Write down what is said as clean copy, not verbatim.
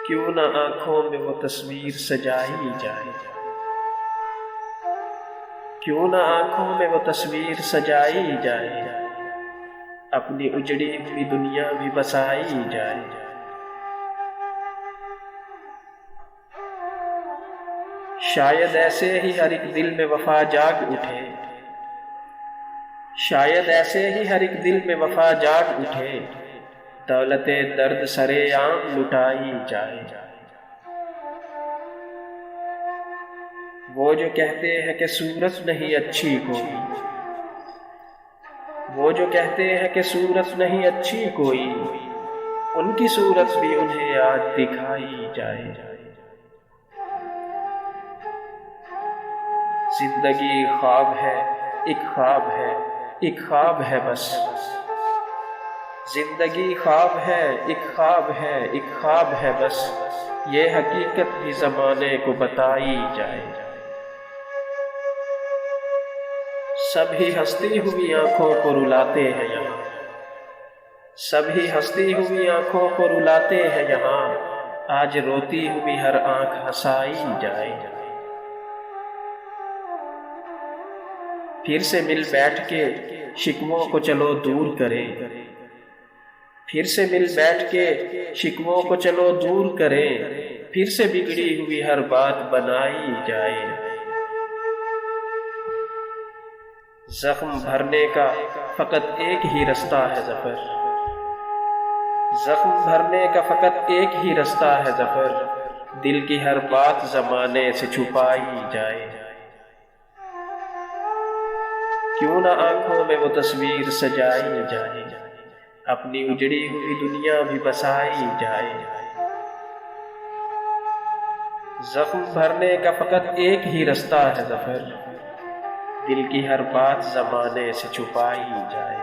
क्यों न आंखों में वो तस्वीर सजाई जाए, क्यों न आंखों में वो तस्वीर सजाई जाए, अपनी उजड़ी हुई दुनिया भी बसाई जाए। शायद ऐसे ही हर एक दिल में वफा जाग उठे, शायद ऐसे ही हर एक दिल में वफा जाग उठे, दौलते दर्द सरेआम लुटाई जाए। वो जो कहते हैं कि सूरत नहीं अच्छी कोई, वो जो कहते हैं कि सूरत नहीं अच्छी कोई, उनकी सूरत भी उन्हें आज दिखाई जाए। जिंदगी ख्वाब है, एक ख्वाब है, एक ख्वाब है बस। जिंदगी ख्वाब है, एक ख्वाब है, एक ख्वाब है बस। ये हकीकत भी ज़माने को बताई जाए। सभी हंसती हुई आंखों को रुलाते हैं यहाँ, सभी हंसती हुई आंखों को रुलाते हैं यहाँ, आज रोती हुई हर आंख हंसाई जाए। फिर से मिल बैठ के शिकवों को चलो दूर करें, फिर से मिल बैठ के शिकवों को चलो दूर करें, फिर से बिगड़ी हुई हर बात बनाई जाए। जख्म भरने का फकत एक ही रास्ता है ज़फ़र, जख्म भरने का फकत एक ही रास्ता है ज़फ़र, दिल की हर बात ज़माने से छुपाई जाए। क्यों ना आंखों में वो तस्वीर सजाई जाए, अपनी उजड़ी हुई दुनिया भी बसाई जाए। जख्म भरने का फकत एक ही रास्ता है ज़फ़र, दिल की हर बात ज़माने से छुपाई जाए।